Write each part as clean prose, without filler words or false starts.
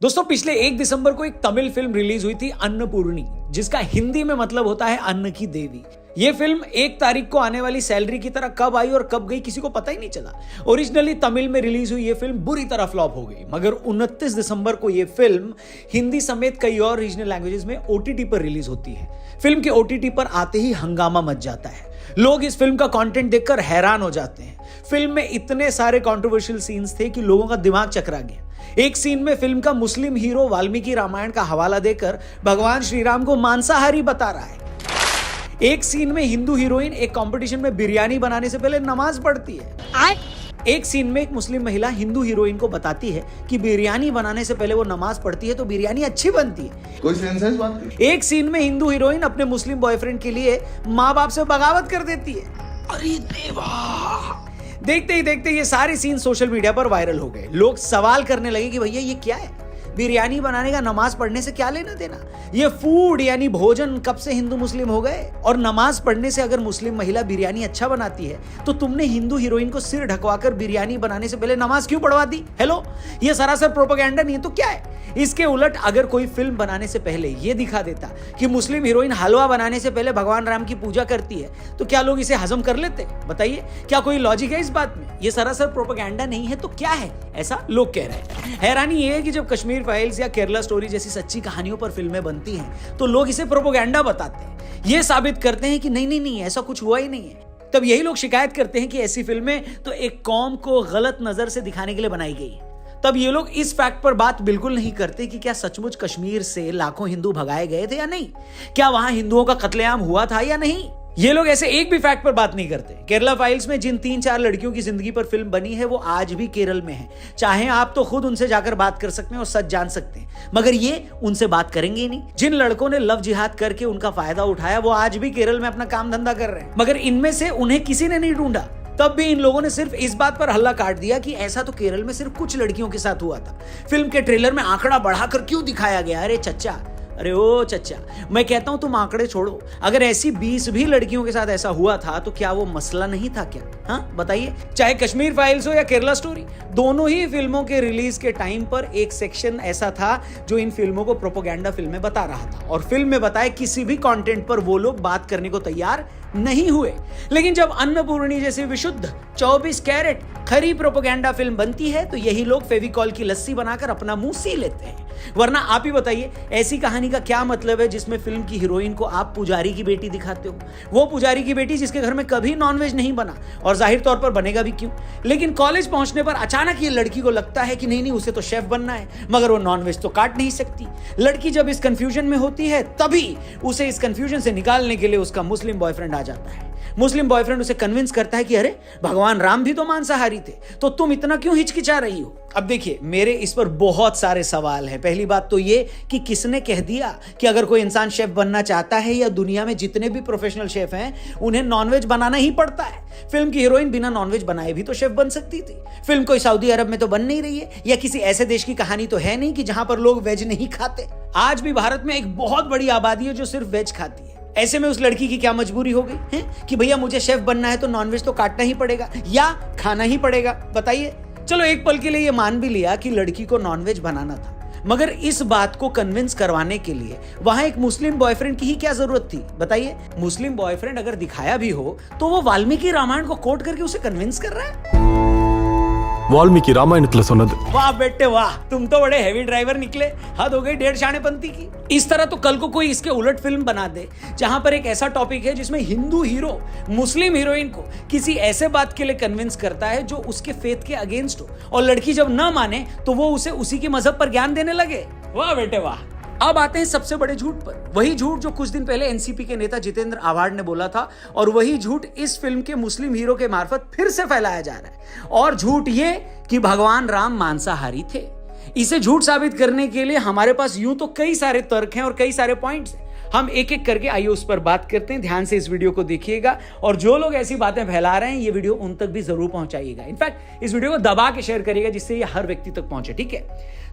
दोस्तों पिछले 1 दिसंबर को एक तमिल फिल्म रिलीज हुई थी अन्नपूर्णी, जिसका हिंदी में मतलब होता है अन्न की देवी। ये फिल्म 1 तारीख को आने वाली सैलरी की तरह कब आई और कब गई किसी को पता ही नहीं चला। ओरिजिनली तमिल में रिलीज हुई ये फिल्म बुरी तरह फ्लॉप हो गई, मगर 29 दिसंबर को ये फिल्म हिंदी समेत कई और रीजनल लैंग्वेजेस में ओटीटी पर रिलीज होती है। फिल्म के ओटीटी पर आते ही हंगामा मच जाता है। लोग इस फिल्म का कंटेंट देखकर हैरान हो जाते हैं। फिल्म में इतने सारे कंट्रोवर्शियल सीन्स थे कि लोगों का दिमाग चकरा गया। एक सीन में फिल्म का मुस्लिम हीरो वाल्मीकि रामायण का हवाला देकर भगवान श्री राम को मांसाहारी बता रहा है। एक सीन में हिंदू हीरोइन एक कंपटीशन में बिरयानी बनाने से पहले नमाज पढ़ती है। एक सीन में एक मुस्लिम महिला हिंदू हीरोइन को बताती है कि बिरयानी बनाने से पहले वो नमाज पढ़ती है तो बिरयानी अच्छी बनती है। कोई सेंस है इस बात की? एक सीन में हिंदू हीरोइन अपने मुस्लिम बॉयफ्रेंड के लिए माँ बाप से बगावत कर देती है। अरे देवा! देखते ही देखते ये सारे सीन सोशल मीडिया पर वायरल हो गए। लोग सवाल करने लगे कि भैया ये क्या है, बिरयानी बनाने का नमाज पढ़ने से क्या लेना देना? ये फूड यानी भोजन कब से हिंदू मुस्लिम हो गए? और नमाज पढ़ने से अगर मुस्लिम महिला बिरयानी अच्छा बनाती है तो तुमने हिंदू हीरोइन को सिर ढकवाकर बिरयानी बनाने से पहले नमाज क्यों पढ़वा दी? हेलो, ये सरासर प्रोपेगेंडा नहीं है तो क्या है? इसके उलट अगर कोई फिल्म बनाने से पहले ये दिखा देता कि मुस्लिम हीरोइन हलवा बनाने से पहले भगवान राम की पूजा करती है तो क्या लोग इसे हजम कर लेते? बताइए, क्या कोई लॉजिक है इस बात में? ये सरासर प्रोपेगेंडा नहीं है तो क्या है? ऐसा लोग कह रहे हैं। हैरानी ये है कि जब कश्मीर फाइल्स या केरला स्टोरी जैसी सच्ची कहानियों पर फिल्में बनती हैं तो लोग इसे प्रोपेगेंडा बताते हैं। ये साबित करते हैं कि नहीं ऐसा कुछ हुआ ही नहीं है। तब यही लोग शिकायत करते हैं कि ऐसी फिल्में तो एक कौम को गलत नजर से दिखाने के लिए बनाई गई। तब ये लोग इस फैक्ट पर बात बिल्कुल नहीं करते कि क्या सचमुच कश्मीर से लाखों हिंदू भगाए गए थे या नहीं, क्या वहां हिंदुओं का कत्लेआम हुआ था या नहीं। ये लोग ऐसे एक भी फैक्ट पर बात नहीं करते। केरला फाइल्स में जिन 3-4 लड़कियों की जिंदगी पर फिल्म बनी है वो आज भी केरल में है। चाहे आप तो खुद उनसे जाकर बात कर सकते हैं और सच जान सकते हैं, मगर ये उनसे बात करेंगे ही नहीं। जिन लड़कों ने लव जिहाद करके उनका फायदा उठाया वो आज भी केरल में अपना काम धंधा कर रहे हैं, मगर इनमें से उन्हें किसी ने नहीं ढूंढा। तब भी इन लोगों ने सिर्फ इस बात पर हल्ला काट दिया कि ऐसा तो केरल में सिर्फ कुछ लड़कियों के साथ हुआ था। फिल्म के ट्रेलर में आंकड़ा बढ़ाकर क्यों दिखाया गया? अरे चच्चा, अरे ओ चच्चा, मैं कहता हूं तुम आंकड़े छोड़ो। अगर ऐसी 20 भी लड़कियों के साथ ऐसा हुआ था तो क्या वो मसला नहीं था क्या? हाँ बताइए। चाहे कश्मीर फाइल्स हो या केरला स्टोरी, दोनों ही फिल्मों के रिलीज के टाइम पर एक सेक्शन ऐसा था जो इन फिल्मों को प्रोपेगेंडा फिल्में बता रहा था, और फिल्म में बताए किसी भी कंटेंट पर वो लोग बात करने को तैयार नहीं हुए। लेकिन जब अन्नपूर्णी जैसी विशुद्ध 24 कैरेट खरी प्रोपेगेंडा फिल्म बनती है तो यही लोग फेविकॉल की लस्सी बनाकर अपना मुंह सी लेते हैं। वरना आप ही बताइए, ऐसी कहानी का क्या मतलब है जिसमें फिल्म की हीरोइन को आप पुजारी की बेटी दिखाते हो? वो पुजारी की बेटी जिसके घर में कभी नॉनवेज नहीं बना और जाहिर तौर पर बनेगा भी क्यों। लेकिन कॉलेज पहुंचने पर अचानक ये लड़की को लगता है कि नहीं उसे तो शेफ बनना है, मगर वो नॉनवेज तो काट नहीं सकती। लड़की जब इस कंफ्यूजन में होती है तभी उसे इस कंफ्यूजन से निकालने के लिए उसका मुस्लिम बॉयफ्रेंड आ जाता है। मुस्लिम बॉयफ्रेंड उसे कन्विंस करता है कि अरे भगवान राम भी तो मांसाहारी थे, तो तुम इतना क्यों हिचकिचा रही हो? अब देखिए, मेरे इस पर बहुत सारे सवाल हैं। पहली बात तो ये कि किसने कह दिया कि अगर कोई इंसान शेफ बनना चाहता है या दुनिया में जितने भी प्रोफेशनल शेफ हैं उन्हें नॉनवेज बनाना ही पड़ता है? फिल्म की हीरोइन बिना नॉनवेज बनाए भी तो शेफ बन सकती थी। फिल्म कोई सऊदी अरब में तो बन नहीं रही है या किसी ऐसे देश की कहानी तो है नहीं कि जहां पर लोग वेज नहीं खाते। आज भी भारत में एक बहुत बड़ी आबादी है जो सिर्फ वेज खाती है। ऐसे में उस लड़की की क्या मजबूरी हो गई है कि भैया मुझे शेफ बनना है तो नॉनवेज तो काटना ही पड़ेगा या खाना ही पड़ेगा? बताइए। चलो एक पल के लिए ये मान भी लिया कि लड़की को नॉनवेज बनाना था, मगर इस बात को कन्विंस करवाने के लिए वहां एक मुस्लिम बॉयफ्रेंड की ही क्या जरूरत थी? बताइए। मुस्लिम बॉयफ्रेंड अगर दिखाया भी हो तो वो वाल्मीकि रामायण को कोट करके उसे कन्विंस कर रहा है। वाल्मीकि रामायणத்துல சொன்னது। वाह बेटे वाह, तुम तो बड़े हेवी ड्राइवर निकले। हद हो गई 1.5 शानेपंती की। इस तरह तो कल को कोई इसके उलट फिल्म बना दे जहां पर एक ऐसा टॉपिक है जिसमें हिंदू हीरो मुस्लिम हीरोइन को किसी ऐसे बात के लिए कन्विंस करता है जो उसके फेथ के अगेंस्ट हो, और लड़की जब ना माने तो वो उसे उसी के मजहब पर ज्ञान देने लगे। वाह बेटे वाह। अब आते हैं सबसे बड़े झूठ पर। वही झूठ जो कुछ दिन पहले एनसीपी के नेता जितेंद्र आव्हाड ने बोला था, और वही झूठ इस फिल्म के मुस्लिम हीरो के मार्फत फिर से फैलाया जा रहा है। और झूठ ये कि भगवान राम मांसाहारी थे। इसे झूठ साबित करने के लिए हमारे पास यूं तो कई सारे तर्क हैं और कई सारे पॉइंट्स हैं। हम एक एक करके आइए उस पर बात करते हैं। ध्यान से इस वीडियो को देखिएगा, और जो लोग ऐसी बातें फैला रहे हैं ये वीडियो उन तक भी जरूर पहुंचाइएगा। इनफैक्ट इस वीडियो को दबा के शेयर करिएगा जिससे ये हर व्यक्ति तक पहुंचे, ठीक है?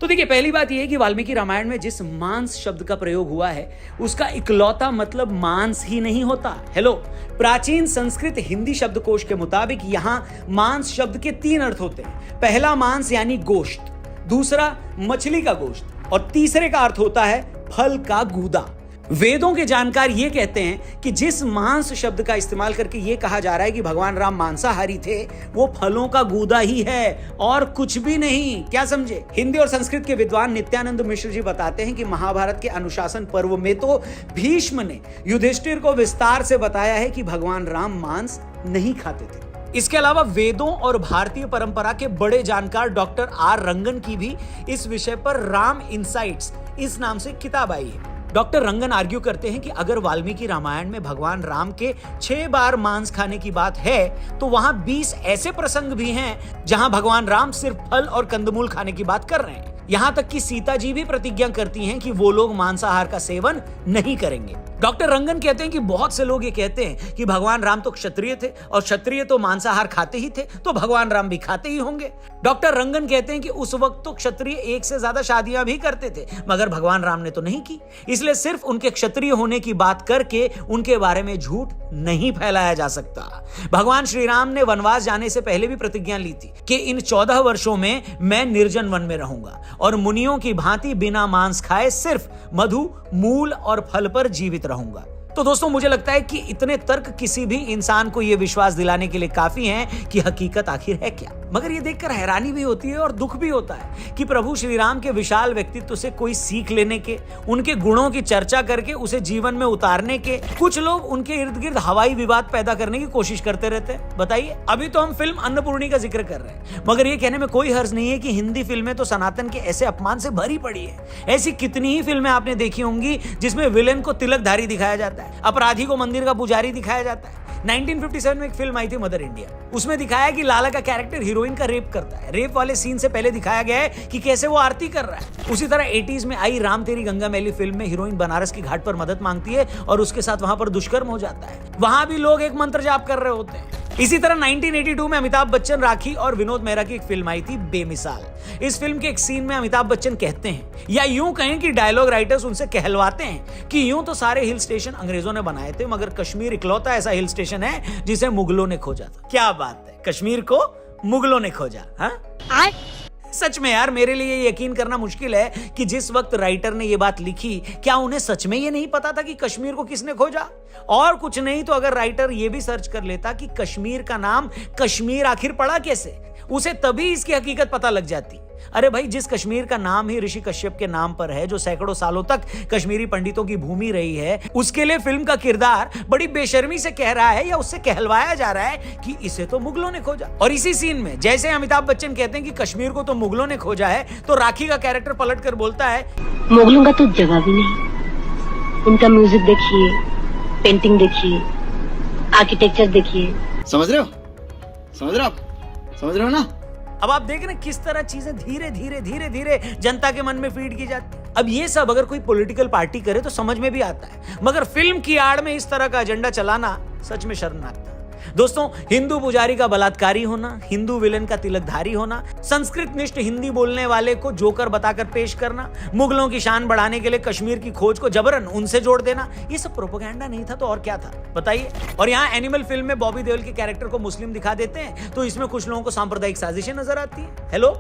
तो देखिए, पहली बात यह है कि वाल्मीकि रामायण में जिस मांस शब्द का प्रयोग हुआ है उसका इकलौता मतलब मांस ही नहीं होता। हेलो, प्राचीन संस्कृत हिंदी शब्दकोश के मुताबिक यहां मांस शब्द के 3 अर्थ होते हैं। पहला मांस यानी गोश्त, दूसरा मछली का गोश्त और तीसरे का अर्थ होता है फल का गूदा। वेदों के जानकार ये कहते हैं कि जिस मांस शब्द का इस्तेमाल करके ये कहा जा रहा है कि भगवान राम मांसाहारी थे, वो फलों का गूदा ही है और कुछ भी नहीं। क्या समझे? हिंदी और संस्कृत के विद्वान नित्यानंद मिश्र जी बताते हैं कि महाभारत के अनुशासन पर्व में तो भीष्म ने युधिष्ठिर को विस्तार से बताया है कि भगवान राम मांस नहीं खाते थे। इसके अलावा वेदों और भारतीय परंपरा के बड़े जानकार डॉक्टर आर रंगन की भी इस विषय पर राम इनसाइट्स इस नाम से किताब आई है। डॉक्टर रंगन आर्ग्यू करते हैं कि अगर वाल्मीकि रामायण में भगवान राम के 6 बार मांस खाने की बात है, तो वहां 20 ऐसे प्रसंग भी हैं जहां भगवान राम सिर्फ फल और कंदमूल खाने की बात कर रहे हैं। यहां तक कि सीता जी भी प्रतिज्ञा करती हैं कि वो लोग मांसाहार का सेवन नहीं करेंगे। डॉक्टर रंगन कहते हैं कि बहुत से लोग ये कहते हैं कि भगवान राम तो क्षत्रिय थे और क्षत्रिय तो मांसाहार खाते ही थे, तो भगवान राम भी खाते ही होंगे। डॉक्टर रंगन कहते हैं कि उस वक्त तो क्षत्रिय 1 से ज्यादा शादियां भी करते थे, मगर भगवान राम ने तो नहीं की, इसलिए सिर्फ उनके क्षत्रिय होने की बात करके उनके बारे में झूठ नहीं फैलाया जा सकता। भगवान श्री राम ने वनवास जाने से पहले भी प्रतिज्ञा ली थी कि इन 14 वर्षों में मैं निर्जन वन में रहूंगा और मुनियों की भांति बिना मांस खाए सिर्फ मधु, मूल और फल पर जीवित रहूंगा। तो दोस्तों, मुझे लगता है कि इतने तर्क किसी भी इंसान को यह विश्वास दिलाने के लिए काफी हैं कि हकीकत आखिर है क्या। मगर यह देखकर हैरानी भी होती है और दुख भी होता है कि प्रभु श्री राम के विशाल व्यक्तित्व से कोई सीख लेने के, उनके गुणों की चर्चा करके उसे जीवन में उतारने के कुछ लोग उनके इर्द गिर्द हवाई विवाद पैदा करने की कोशिश करते रहते हैं। बताइए, अभी तो हम फिल्म अन्नपूर्णी का जिक्र कर रहे हैं, मगर यह कहने में कोई हर्ज नहीं है कि हिंदी फिल्में तो सनातन के ऐसे अपमान से भरी पड़ी है। ऐसी कितनी ही फिल्में आपने देखी होंगी जिसमें विलेन को तिलकधारी दिखाया जाता है, अपराधी को मंदिर का पुजारी दिखाया जाता है। 1957 में एक फिल्म आई थी मदर इंडिया, उसमें दिखाया कि लाला का कैरेक्टर हीरोइन का रेप करता है। रेप वाले सीन से पहले दिखाया गया है कि कैसे वो आरती कर रहा है। उसी तरह 80s में आई राम तेरी गंगा मैली फिल्म में हीरोइन बनारस की घाट पर मदद मांगती है और उसके साथ वहां पर दुष्कर्म हो जाता है। वहां भी लोग एक मंत्र जाप कर रहे होते हैं। इसी तरह 1982 में अमिताभ बच्चन, राखी और विनोद मेहरा की एक फिल्म आई थी बेमिसाल। इस फिल्म के एक सीन में अमिताभ बच्चन कहते हैं, या यूं कहें कि डायलॉग राइटर्स उनसे कहलवाते हैं कि यूं तो सारे हिल स्टेशन अंग्रेजों ने बनाए थे, मगर कश्मीर इकलौता ऐसा हिल स्टेशन है जिसे मुगलों ने खोजा था। क्या बात है, कश्मीर को मुगलों ने खोजा। हाँ, सच में यार, मेरे लिए यकीन करना मुश्किल है कि जिस वक्त राइटर ने यह बात लिखी, क्या उन्हें सच में ये नहीं पता था कि कश्मीर को किसने खोजा। और कुछ नहीं तो अगर राइटर ये भी सर्च कर लेता कि कश्मीर का नाम कश्मीर आखिर पड़ा कैसे, उसे तभी इसकी हकीकत पता लग जाती। अरे भाई, जिस कश्मीर का नाम ही ऋषि कश्यप के नाम पर है, जो सैकड़ों सालों तक कश्मीरी पंडितों की भूमि रही है, उसके लिए फिल्म का किरदार बड़ी बेशर्मी से कह रहा है या उससे कहलवाया जा रहा है कि इसे तो मुगलों ने खोजा। और इसी सीन में जैसे अमिताभ बच्चन कहते हैं कि कश्मीर को तो मुगलों ने खोजा है, तो राखी का कैरेक्टर पलट कर बोलता है, मुगलों का तो जवाब ही नहीं। उनका म्यूजिक देखिए, पेंटिंग देखिए, आर्किटेक्चर देखिए। समझ रहे हो? समझ रहे हो आप? समझ रहे हो ना? अब आप देख रहे हैं किस तरह चीजें धीरे धीरे जनता के मन में फीड की जाती है। अब ये सब अगर कोई पॉलिटिकल पार्टी करे तो समझ में भी आता है, मगर फिल्म की आड़ में इस तरह का एजेंडा चलाना सच में शर्मनाक था। दोस्तों, हिंदू पुजारी का बलात्कारी होना, हिंदू विलेन का तिलकधारी होना, संस्कृत निष्ठ हिंदी बोलने वाले को जोकर बताकर पेश करना, मुगलों की शान बढ़ाने के लिए कश्मीर की खोज को जबरन उनसे जोड़ देना, ये सब प्रोपेगेंडा नहीं था तो और क्या था, बताइए। और यहाँ एनिमल फिल्म में बॉबी देओल के कैरेक्टर को मुस्लिम दिखा देते हैं तो इसमें कुछ लोगों को सांप्रदायिक साजिशें नजर आती है। हेलो,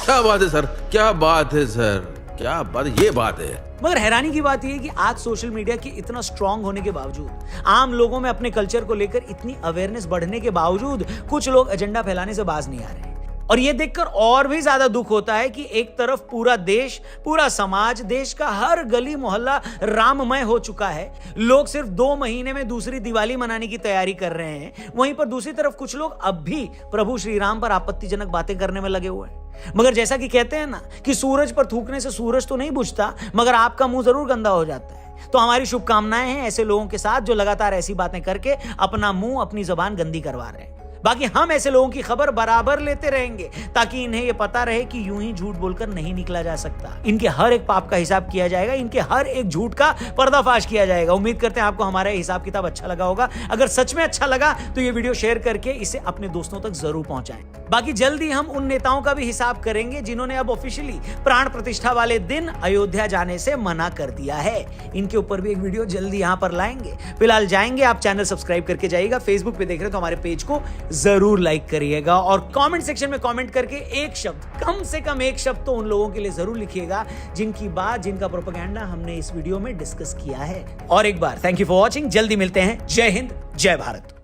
क्या बात है सर, क्या बात है सर, क्या बात, ये बात है। मगर हैरानी की बात यह है कि आज सोशल मीडिया की इतना स्ट्रांग होने के बावजूद, आम लोगों में अपने कल्चर को लेकर इतनी अवेयरनेस बढ़ने के बावजूद कुछ लोग एजेंडा फैलाने से बाज नहीं आ रहे। और यह देखकर और भी ज्यादा दुख होता है कि एक तरफ पूरा देश, पूरा समाज, देश का हर गली मोहल्ला राममय हो चुका है, लोग सिर्फ 2 महीने में दूसरी दिवाली मनाने की तैयारी कर रहे हैं, वहीं पर दूसरी तरफ कुछ लोग अब भी प्रभु श्री राम पर आपत्तिजनक बातें करने में लगे हुए हैं। मगर जैसा कि कहते हैं ना कि सूरज पर थूकने से सूरज तो नहीं बुझता, मगर आपका मुंह जरूर गंदा हो जाता है। तो हमारी शुभकामनाएं हैं ऐसे लोगों के साथ जो लगातार ऐसी बातें करके अपना मुंह, अपनी जबान गंदी करवा रहे हैं। बाकी हम ऐसे लोगों की खबर बराबर लेते रहेंगे ताकि इन्हें यह पता रहे कि यूं ही झूठ बोलकर नहीं निकला जा सकता। इनके हर एक पाप का हिसाब किया जाएगा, इनके हर एक झूठ का पर्दाफाश किया जाएगा। उम्मीद करते हैं आपको हमारा हिसाब किताब अच्छा लगा होगा। अगर सच में अच्छा लगा तो ये वीडियो शेयर करके इसे अपने दोस्तों तक जरूर पहुंचाएं। बाकी जल्दी हम उन नेताओं का भी हिसाब करेंगे जिन्होंने अब ऑफिशियली प्राण प्रतिष्ठा वाले दिन अयोध्या जाने से मना कर दिया है। इनके ऊपर भी एक वीडियो जल्दी यहां पर लाएंगे। फिलहाल जाएंगे, आप चैनल सब्सक्राइब करके जाइएगा। फेसबुक पे देख रहे हो तो हमारे पेज को जरूर लाइक करिएगा और कमेंट सेक्शन में कमेंट करके एक शब्द, कम से कम एक शब्द तो उन लोगों के लिए जरूर लिखिएगा जिनकी बात, जिनका प्रोपेगेंडा हमने इस वीडियो में डिस्कस किया है। और एक बार थैंक यू फॉर वॉचिंग। जल्दी मिलते हैं। जय हिंद, जय भारत।